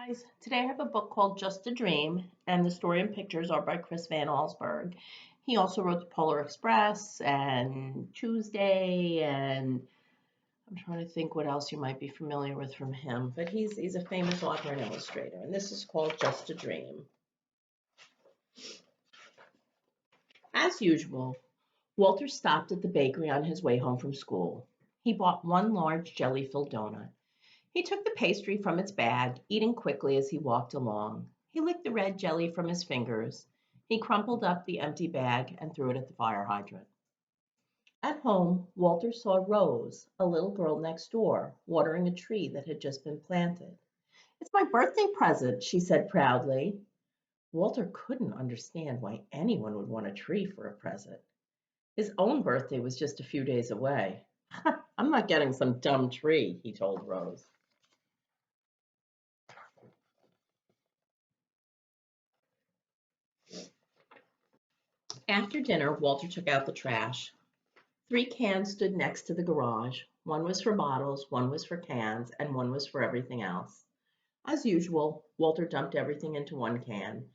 Guys, today I have a book called Just a Dream, and the story and pictures are by Chris Van Allsburg. He also wrote The Polar Express and Tuesday, and I'm trying to think what else you might be familiar with from him, but he's a famous author and illustrator, and this is called Just a Dream. As usual, Walter stopped at the bakery on his way home from school. He bought one large jelly-filled donut. He took the pastry from its bag, eating quickly as he walked along. He licked the red jelly from his fingers. He crumpled up the empty bag and threw it at the fire hydrant. At home, Walter saw Rose, a little girl next door, watering a tree that had just been planted. "It's my birthday present," she said proudly. Walter couldn't understand why anyone would want a tree for a present. His own birthday was just a few days away. "I'm not getting some dumb tree," he told Rose. After dinner, Walter took out the trash. Three cans stood next to the garage. One was for bottles, one was for cans, and one was for everything else. As usual, Walter dumped everything into one can.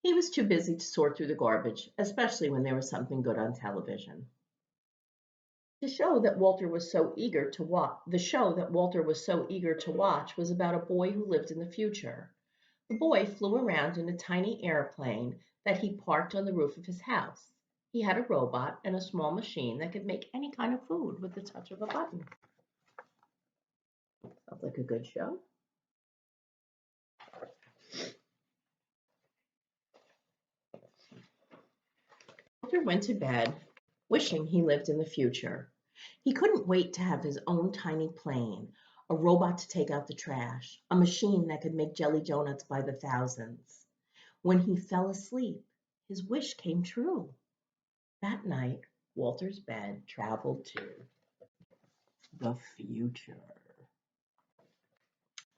He was too busy to sort through the garbage, especially when there was something good on television. The show that Walter was so eager to watch was about a boy who lived in the future. The boy flew around in a tiny airplane that he parked on the roof of his house. He had a robot and a small machine that could make any kind of food with the touch of a button. Sounds like a good show. Walter went to bed, wishing he lived in the future. He couldn't wait to have his own tiny plane, a robot to take out the trash, a machine that could make jelly donuts by the thousands. When he fell asleep, his wish came true. That night, Walter's bed traveled to the future.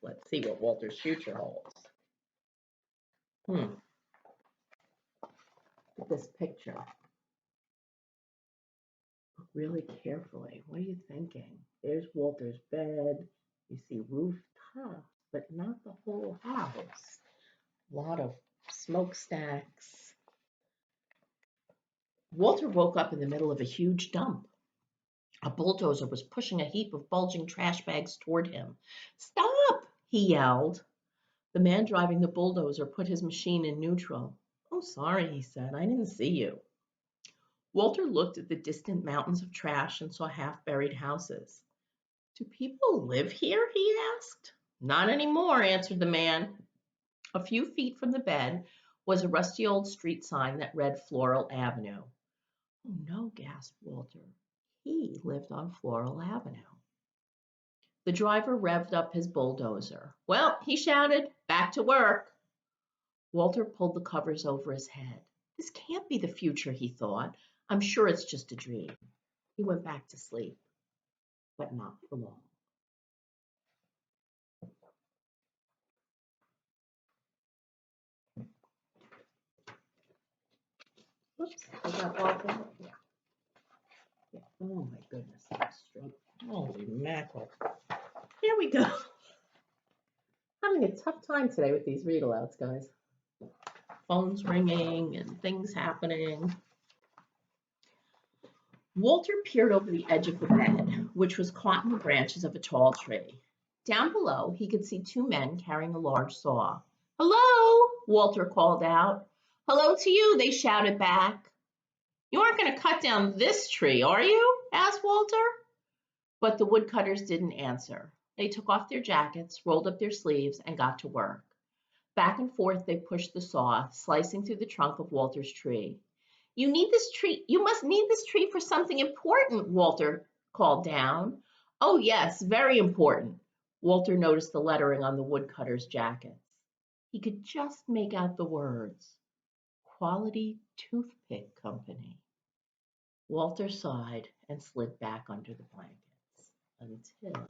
Let's see what Walter's future holds. Look at this picture. Look really carefully. What are you thinking? There's Walter's bed. You see rooftop, but not the whole house. A lot of smokestacks. Walter woke up in the middle of a huge dump. A bulldozer was pushing a heap of bulging trash bags toward him. "Stop!" he yelled. The man driving the bulldozer put his machine in neutral. "Oh, sorry," he said. "I didn't see you." Walter looked at the distant mountains of trash and saw half-buried houses. "Do people live here?" he asked. "Not anymore," answered the man. A few feet from the bed was a rusty old street sign that read Floral Avenue. "Oh no," gasped Walter. He lived on Floral Avenue. The driver revved up his bulldozer. "Well," he shouted, "back to work." Walter pulled the covers over his head. "This can't be the future," he thought. "I'm sure it's just a dream." He went back to sleep, but not for long. Oops, I got off of it. Yeah. Oh my goodness, that's straight. Holy mackerel. Here we go. Having a tough time today with these read alouds, guys. Phones ringing and things happening. Walter peered over the edge of the bed, which was caught in the branches of a tall tree. Down below, he could see two men carrying a large saw. "Hello," Walter called out. "Hello to you," they shouted back. "You aren't going to cut down this tree, are you?" asked Walter. But the woodcutters didn't answer. They took off their jackets, rolled up their sleeves, and got to work. Back and forth they pushed the saw, slicing through the trunk of Walter's tree. You must need this tree for something important," Walter called down. "Oh, yes, very important." Walter noticed the lettering on the woodcutter's jackets. He could just make out the words, "Quality Toothpick Company." Walter sighed and slid back under the blankets until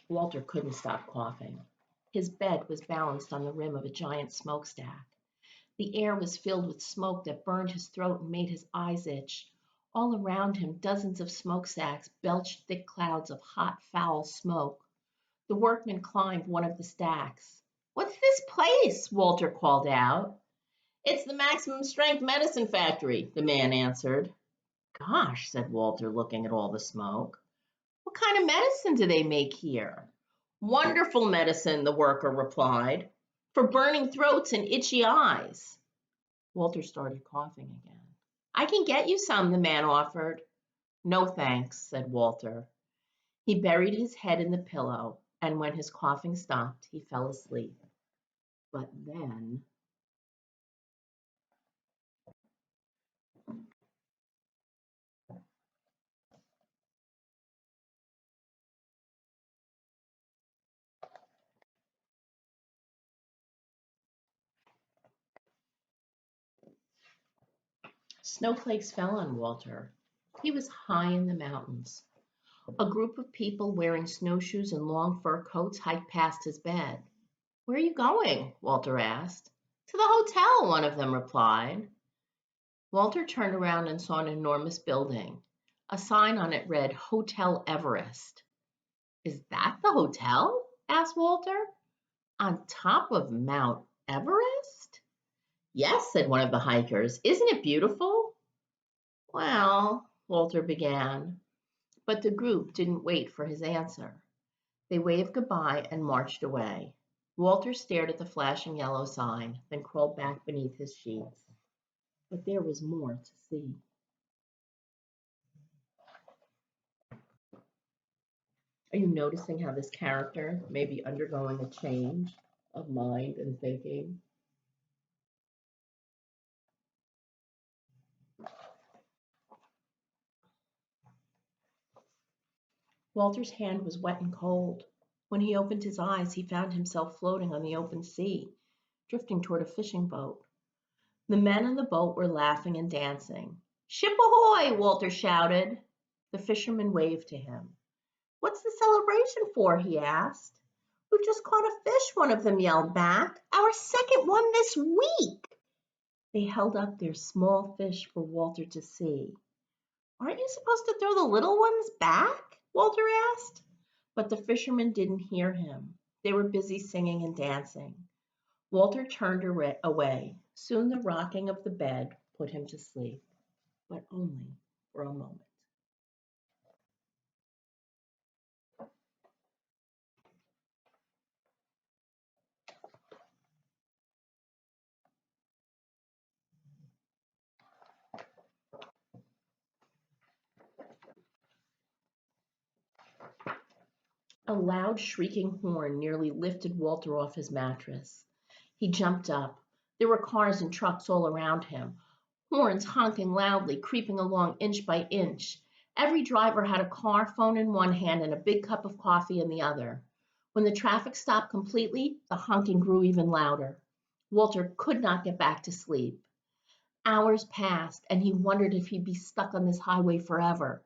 Walter couldn't stop coughing. His bed was balanced on the rim of a giant smokestack. The air was filled with smoke that burned his throat and made his eyes itch. All around him, dozens of smokestacks belched thick clouds of hot, foul smoke. The workman climbed one of the stacks. "What's this place?" Walter called out. "It's the Maximum Strength Medicine Factory," the man answered. "Gosh," said Walter, looking at all the smoke. "What kind of medicine do they make here?" "Wonderful medicine," the worker replied, "for burning throats and itchy eyes." Walter started coughing again. "I can get you some," the man offered. "No, thanks," said Walter. He buried his head in the pillow, and when his coughing stopped, he fell asleep. But then snowflakes fell on Walter. He was high in the mountains. A group of people wearing snowshoes and long fur coats hiked past his bed. "Where are you going?" Walter asked. "To the hotel," one of them replied. Walter turned around and saw an enormous building. A sign on it read Hotel Everest. "Is that the hotel?" asked Walter. "On top of Mount Everest?" "Yes," said one of the hikers. "Isn't it beautiful?" "Well," Walter began, but the group didn't wait for his answer. They waved goodbye and marched away. Walter stared at the flashing yellow sign, then crawled back beneath his sheets. But there was more to see. Are you noticing how this character may be undergoing a change of mind and thinking? Walter's hand was wet and cold. When he opened his eyes, he found himself floating on the open sea, drifting toward a fishing boat. The men on the boat were laughing and dancing. "Ship ahoy!" Walter shouted. The fisherman waved to him. "What's the celebration for?" he asked. "We've just caught a fish," one of them yelled back. "Our second one this week." They held up their small fish for Walter to see. "Aren't you supposed to throw the little ones back?" Walter asked. But the fishermen didn't hear him. They were busy singing and dancing. Walter turned away. Soon the rocking of the bed put him to sleep, but only for a moment. A loud shrieking horn nearly lifted Walter off his mattress. He jumped up. There were cars and trucks all around him, horns honking loudly, creeping along inch by inch. Every driver had a car phone in one hand and a big cup of coffee in the other. When the traffic stopped completely, the honking grew even louder. Walter could not get back to sleep. Hours passed, and he wondered if he'd be stuck on this highway forever.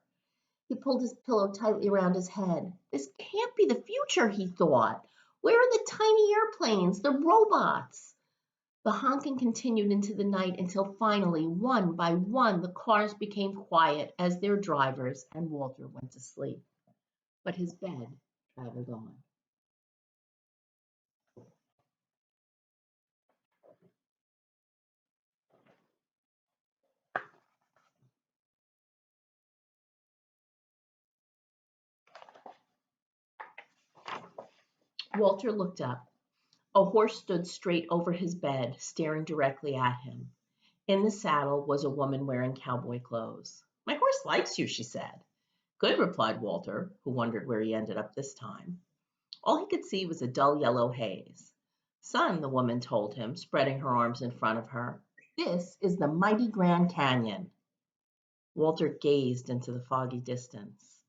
He pulled his pillow tightly around his head. This can't be the future, he thought. Where are the tiny airplanes, the robots? The honking continued into the night until finally, one by one, the cars became quiet as their drivers and Walter went to sleep. But his bed traveled on. Walter looked up. A horse stood straight over his bed, staring directly at him. In the saddle was a woman wearing cowboy clothes. "My horse likes you," she said. "Good," replied Walter, who wondered where he ended up this time. All he could see was a dull yellow haze. "Son," the woman told him, spreading her arms in front of her, "this is the mighty Grand Canyon." Walter gazed into the foggy distance.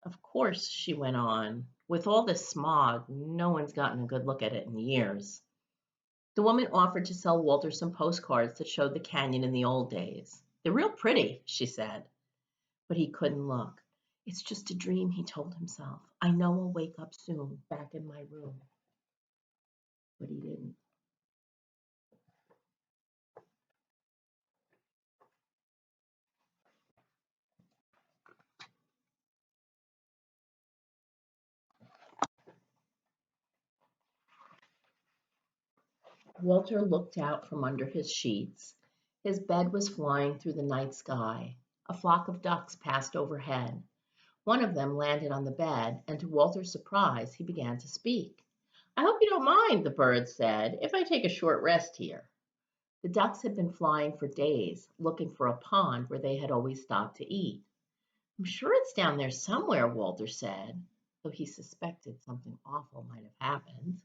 "Of course," she went on, "with all this smog, no one's gotten a good look at it in years." The woman offered to sell Walter some postcards that showed the canyon in the old days. "They're real pretty," she said. But he couldn't look. "It's just a dream," he told himself. "I know I'll wake up soon, back in my room." but he didn't. Walter looked out from under his sheets. His bed was flying through the night sky. A flock of ducks passed overhead. One of them landed on the bed, and to Walter's surprise, he began to speak. "I hope you don't mind," the bird said, "if I take a short rest here." The ducks had been flying for days, looking for a pond where they had always stopped to eat. "I'm sure it's down there somewhere," Walter said, though he suspected something awful might have happened.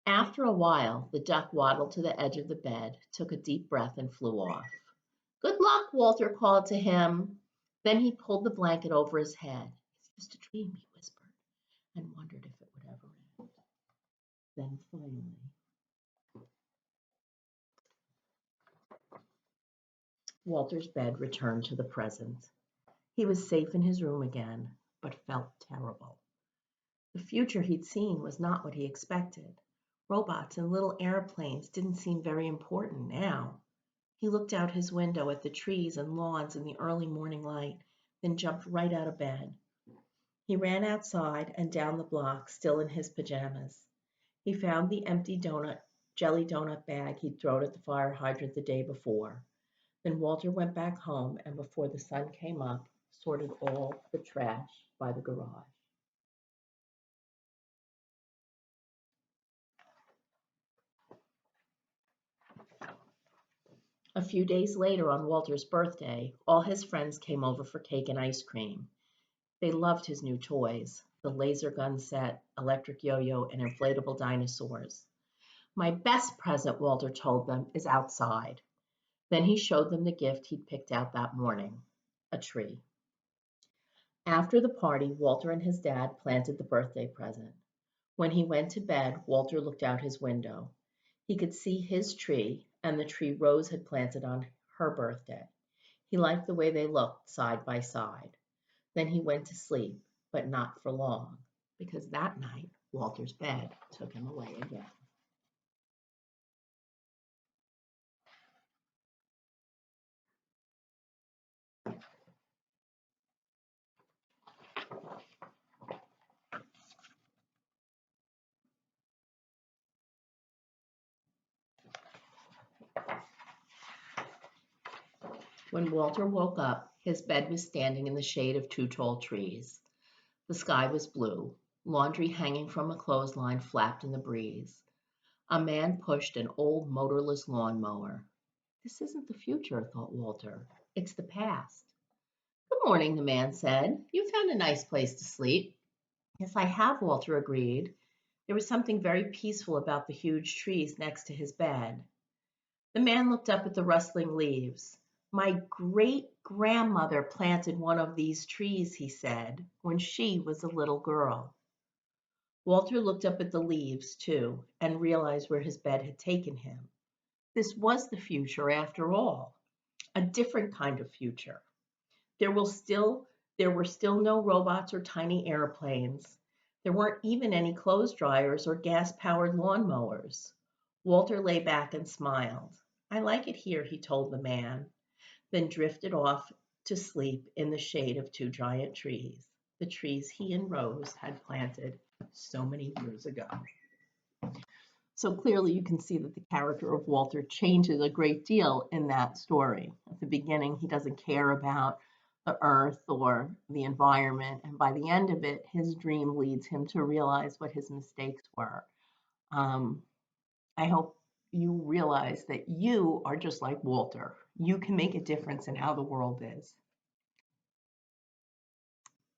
After a while, the duck waddled to the edge of the bed, took a deep breath, and flew off. "Good luck," Walter called to him. Then he pulled the blanket over his head. "It's just a dream," he whispered, and wondered if it would ever end. Then finally, Walter's bed returned to the present. He was safe in his room again, but felt terrible. The future he'd seen was not what he expected. Robots and little airplanes didn't seem very important now. He looked out his window at the trees and lawns in the early morning light, then jumped right out of bed. He ran outside and down the block, still in his pajamas. He found the empty jelly donut bag he'd thrown at the fire hydrant the day before. Then Walter went back home and before the sun came up, sorted all the trash by the garage. A few days later, on Walter's birthday, all his friends came over for cake and ice cream. They loved his new toys, the laser gun set, electric yo-yo, and inflatable dinosaurs. "My best present," Walter told them, "is outside." Then he showed them the gift he'd picked out that morning, a tree. After the party, Walter and his dad planted the birthday present. When he went to bed, Walter looked out his window. He could see his tree and the tree Rose had planted on her birthday. He liked the way they looked side by side. Then he went to sleep, but not for long, because that night Walter's bed took him away again. When Walter woke up, his bed was standing in the shade of two tall trees. The sky was blue. Laundry hanging from a clothesline flapped in the breeze. A man pushed an old motorless lawnmower. "This isn't the future," thought Walter. "It's the past." "Good morning," the man said. "You found a nice place to sleep." "Yes, I have," Walter agreed. There was something very peaceful about the huge trees next to his bed. The man looked up at the rustling leaves. "My great-grandmother planted one of these trees," he said, "when she was a little girl." Walter looked up at the leaves, too, and realized where his bed had taken him. This was the future after all, a different kind of future. There were still no robots or tiny airplanes. There weren't even any clothes dryers or gas-powered lawnmowers. Walter lay back and smiled. "I like it here," he told the man, then drifted off to sleep in the shade of two giant trees, the trees he and Rose had planted so many years ago. So clearly you can see that the character of Walter changes a great deal in that story. At the beginning, he doesn't care about the earth or the environment, and by the end of it, his dream leads him to realize what his mistakes were. I hope you realize that you are just like Walter. You can make a difference in how the world is.